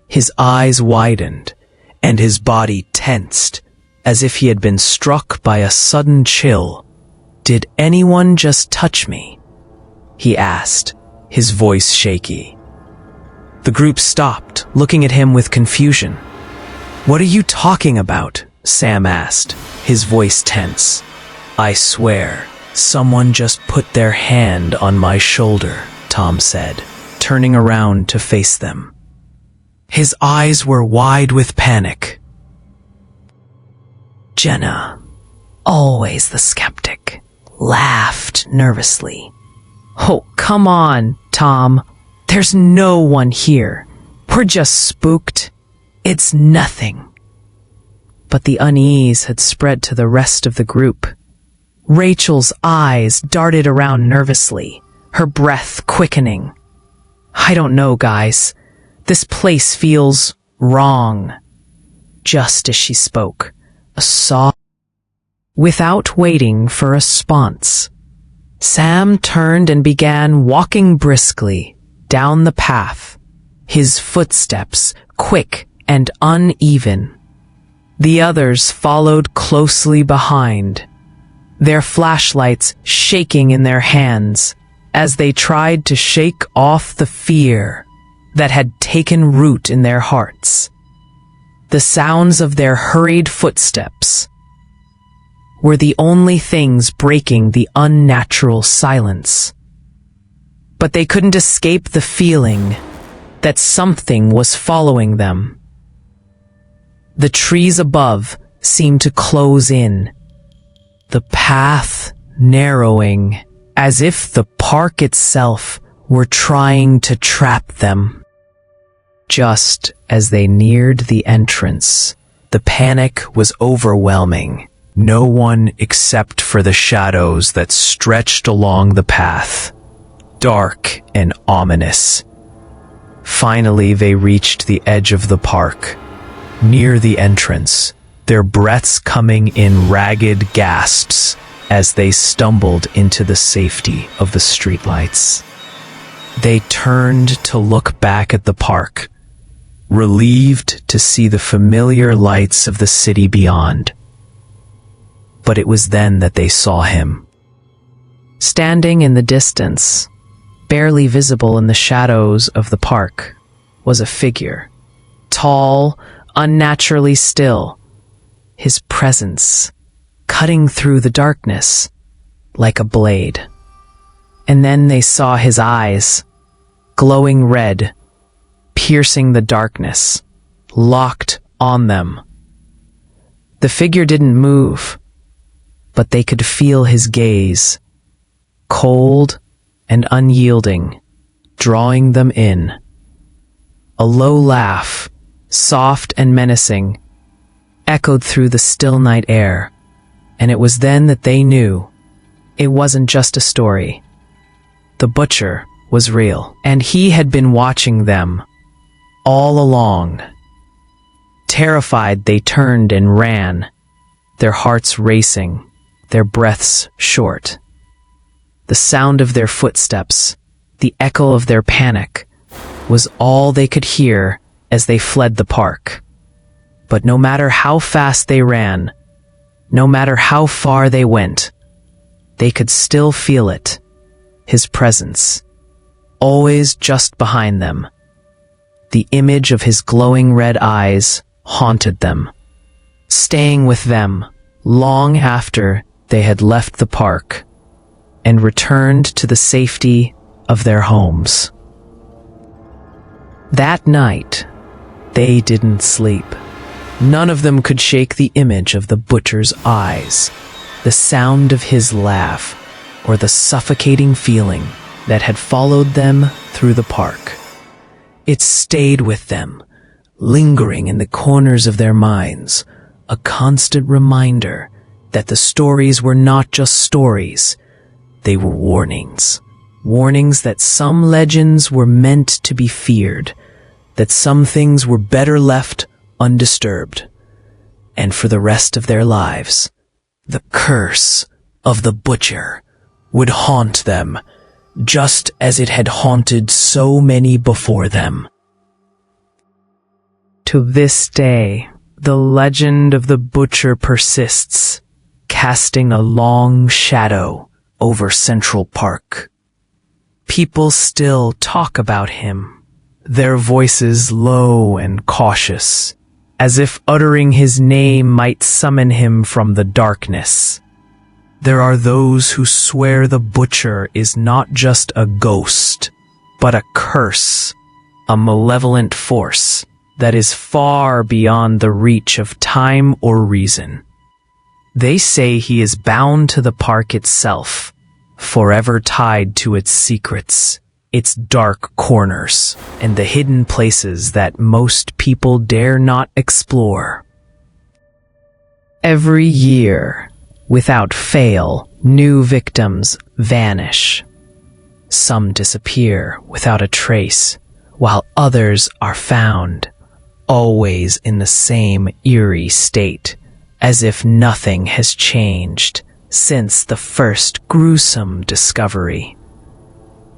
His eyes widened, and his body tensed, as if he had been struck by a sudden chill. "Did anyone just touch me?" he asked, his voice shaky. The group stopped, looking at him with confusion. "What are you talking about?" Sam asked, his voice tense. "I swear, someone just put their hand on my shoulder," Tom said, turning around to face them. His eyes were wide with panic. Jenna, always the skeptic, laughed nervously. "Oh, come on, Tom. There's no one here. We're just spooked. It's nothing." But the unease had spread to the rest of the group. Rachel's eyes darted around nervously, her breath quickening. "I don't know, guys. This place feels wrong." Just as she spoke, a sob. Without waiting for a response, Sam turned and began walking briskly down the path, his footsteps quick and uneven. The others followed closely behind, their flashlights shaking in their hands as they tried to shake off the fear that had taken root in their hearts. The sounds of their hurried footsteps were the only things breaking the unnatural silence. But they couldn't escape the feeling that something was following them. The trees above seemed to close in, the path narrowing, as if the park itself were trying to trap them. Just as they neared the entrance, the panic was overwhelming. No one except for the shadows that stretched along the path, dark and ominous. Finally, they reached the edge of the park, near the entrance, their breaths coming in ragged gasps as they stumbled into the safety of the streetlights. They turned to look back at the park, relieved to see the familiar lights of the city beyond. But it was then that they saw him. Standing in the distance, barely visible in the shadows of the park, was a figure, tall, unnaturally still, his presence cutting through the darkness like a blade. And then they saw his eyes, glowing red, piercing the darkness, locked on them. The figure didn't move, but they could feel his gaze, cold and unyielding, drawing them in. A low laugh, soft and menacing, echoed through the still night air, and it was then that they knew it wasn't just a story. The butcher was real, and he had been watching them all along. Terrified, they turned and ran, their hearts racing, their breaths short. The sound of their footsteps, the echo of their panic, was all they could hear as they fled the park. But no matter how fast they ran, no matter how far they went, they could still feel it, his presence, always just behind them. The image of his glowing red eyes haunted them, staying with them long after they had left the park and returned to the safety of their homes. That night, they didn't sleep. None of them could shake the image of the butcher's eyes, the sound of his laugh, or the suffocating feeling that had followed them through the park. It stayed with them, lingering in the corners of their minds, a constant reminder that the stories were not just stories, they were warnings. Warnings that some legends were meant to be feared, that some things were better left undisturbed. And for the rest of their lives, the curse of the butcher would haunt them, just as it had haunted so many before them. To this day, the legend of the butcher persists, casting a long shadow over Central Park. People still talk about him, their voices low and cautious, as if uttering his name might summon him from the darkness. There are those who swear the butcher is not just a ghost, but a curse, a malevolent force that is far beyond the reach of time or reason. They say he is bound to the park itself, forever tied to its secrets, its dark corners, and the hidden places that most people dare not explore. Every year, without fail, new victims vanish. Some disappear without a trace, while others are found, always in the same eerie state, as if nothing has changed since the first gruesome discovery.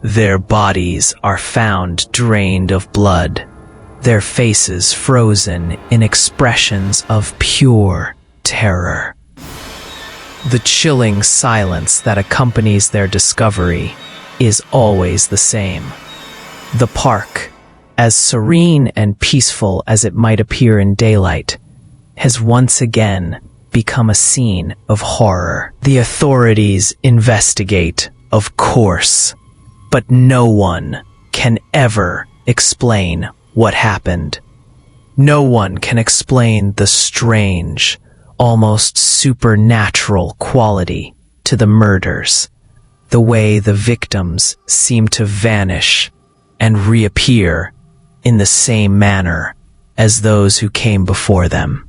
Their bodies are found drained of blood, their faces frozen in expressions of pure terror. The chilling silence that accompanies their discovery is always the same. The park, as serene and peaceful as it might appear in daylight, has once again become a scene of horror. The authorities investigate, of course, but no one can ever explain what happened. No one can explain the strange, almost supernatural quality to the murders, the way the victims seem to vanish and reappear in the same manner as those who came before them.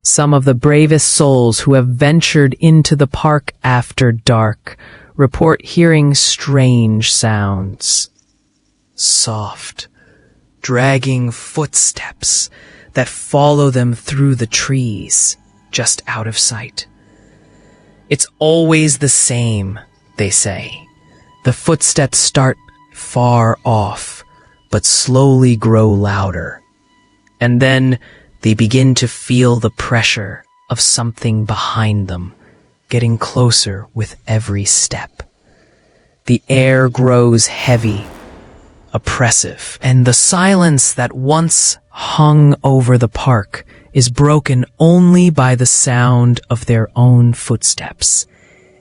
Some of the bravest souls who have ventured into the park after dark report hearing strange sounds. Soft, dragging footsteps that follow them through the trees, just out of sight. It's always the same, they say. The footsteps start far off, but slowly grow louder. And then they begin to feel the pressure of something behind them, getting closer with every step. The air grows heavy, oppressive, and the silence that once hung over the park is broken only by the sound of their own footsteps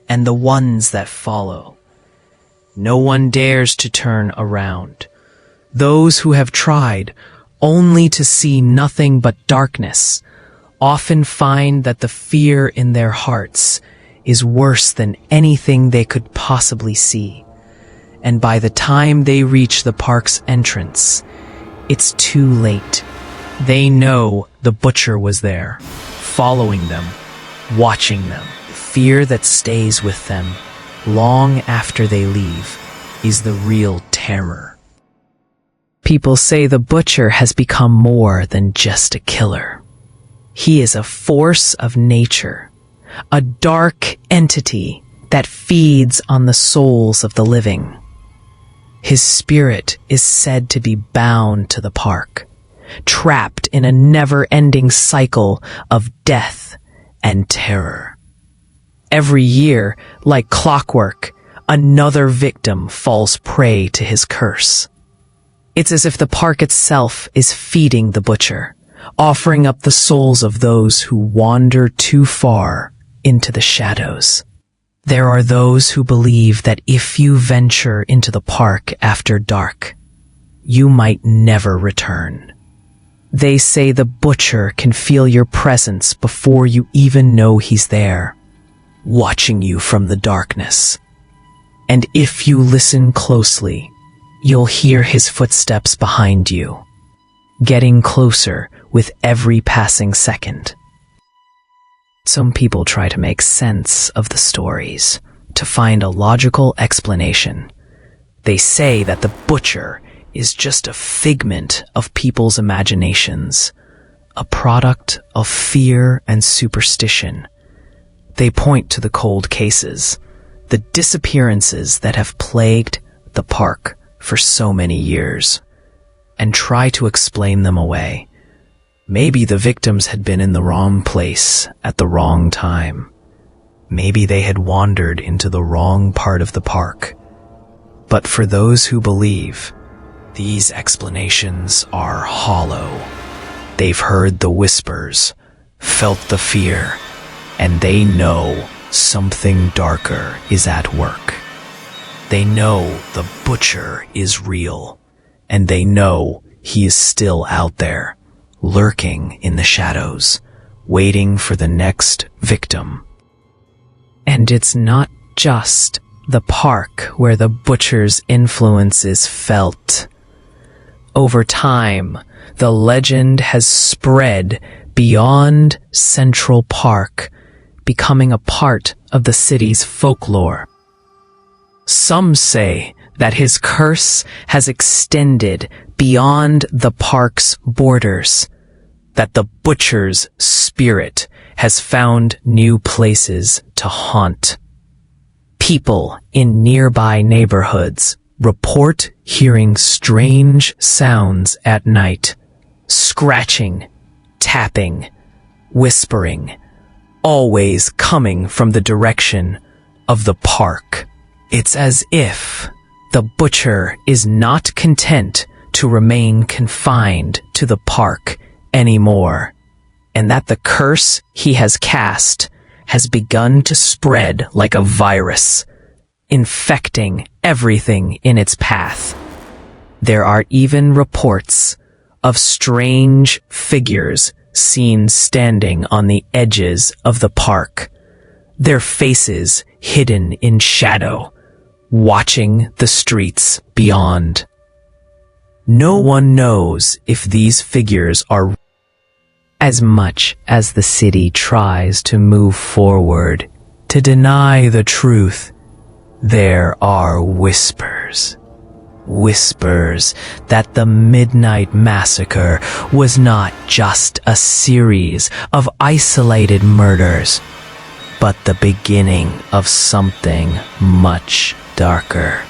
and the ones that follow. No one dares to turn around. Those who have tried only to see nothing but darkness often find that the fear in their hearts is worse than anything they could possibly see. And by the time they reach the park's entrance, it's too late. They know the butcher was there, following them, watching them. Fear that stays with them long after they leave is the real terror. People say the butcher has become more than just a killer. He is a force of nature, a dark entity that feeds on the souls of the living. His spirit is said to be bound to the park, trapped in a never-ending cycle of death and terror. Every year, like clockwork, another victim falls prey to his curse. It's as if the park itself is feeding the butcher, offering up the souls of those who wander too far into the shadows. There are those who believe that if you venture into the park after dark, you might never return. They say the butcher can feel your presence before you even know he's there, watching you from the darkness. And if you listen closely, you'll hear his footsteps behind you, getting closer with every passing second. Some people try to make sense of the stories, to find a logical explanation. They say that the butcher is just a figment of people's imaginations, a product of fear and superstition. They point to the cold cases, the disappearances that have plagued the park for so many years, and try to explain them away. Maybe the victims had been in the wrong place at the wrong time. Maybe they had wandered into the wrong part of the park. But for those who believe, these explanations are hollow. They've heard the whispers, felt the fear, and they know something darker is at work. They know the butcher is real, and they know he is still out there, lurking in the shadows, waiting for the next victim. And it's not just the park where the butcher's influence is felt. Over time, the legend has spread beyond Central Park, becoming a part of the city's folklore. Some say that his curse has extended beyond the park's borders, that the butcher's spirit has found new places to haunt. People in nearby neighborhoods report hearing strange sounds at night, scratching, tapping, whispering, always coming from the direction of the park. It's as if the butcher is not content to remain confined to the park anymore, and that the curse he has cast has begun to spread like a virus, infecting everything in its path. There are even reports of strange figures seen standing on the edges of the park, their faces hidden in shadow, watching the streets beyond. No one knows if these figures are as much as the city tries to move forward to deny the truth. There are whispers. Whispers that the Midnight Massacre was not just a series of isolated murders, but the beginning of something much darker.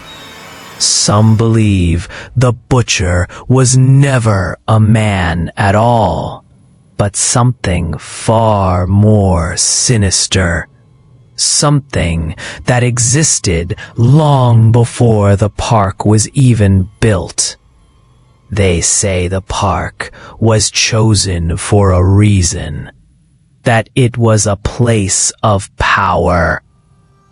Some believe the butcher was never a man at all, but something far more sinister. Something that existed long before the park was even built. They say the park was chosen for a reason, that it was a place of power,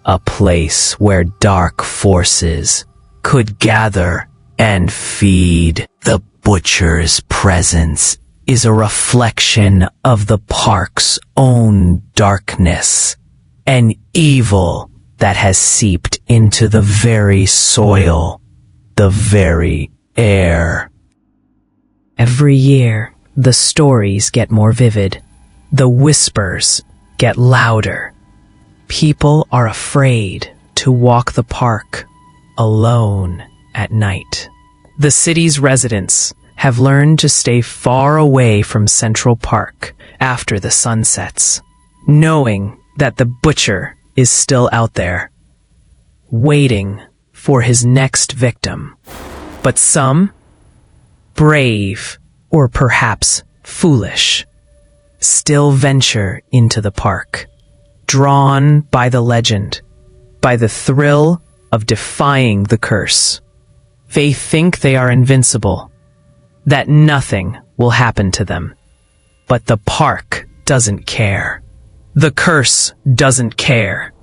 a place where dark forces could gather and feed. The butcher's presence is a reflection of the park's own darkness, an evil that has seeped into the very soil, the very air. Every year, the stories get more vivid. The whispers get louder. People are afraid to walk the park alone at night. The city's residents have learned to stay far away from Central Park after the sun sets, knowing that the butcher is still out there, waiting for his next victim. But some, brave or perhaps foolish, still venture into the park, drawn by the legend, by the thrill of defying the curse. They think they are invincible, that nothing will happen to them. But the park doesn't care. The curse doesn't care.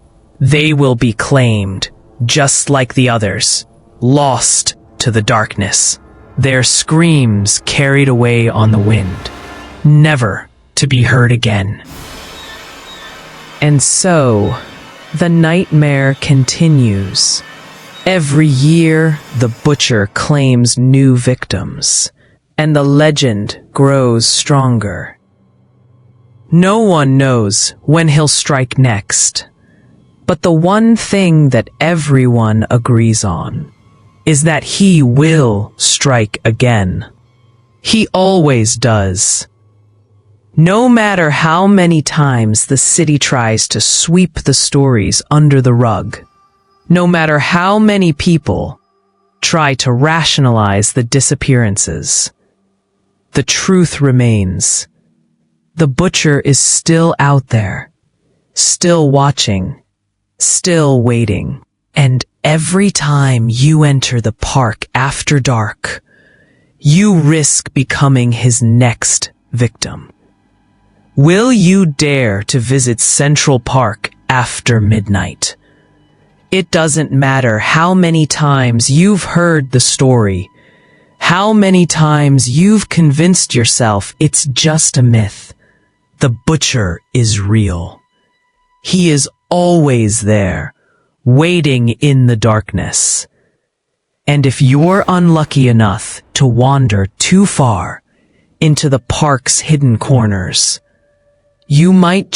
They will be claimed, just like the others, lost to the darkness, their screams carried away on the wind, never to be heard again. And so, the nightmare continues. Every year, the butcher claims new victims, and the legend grows stronger. No one knows when he'll strike next. But the one thing that everyone agrees on is that he will strike again. He always does. No matter how many times the city tries to sweep the stories under the rug, no matter how many people try to rationalize the disappearances, the truth remains. The butcher is still out there, still watching, still waiting. And every time you enter the park after dark, you risk becoming his next victim. Will you dare to visit Central Park after midnight? It doesn't matter how many times you've heard the story, how many times you've convinced yourself it's just a myth. The butcher is real. He is always there, waiting in the darkness. And if you're unlucky enough to wander too far into the park's hidden corners, you might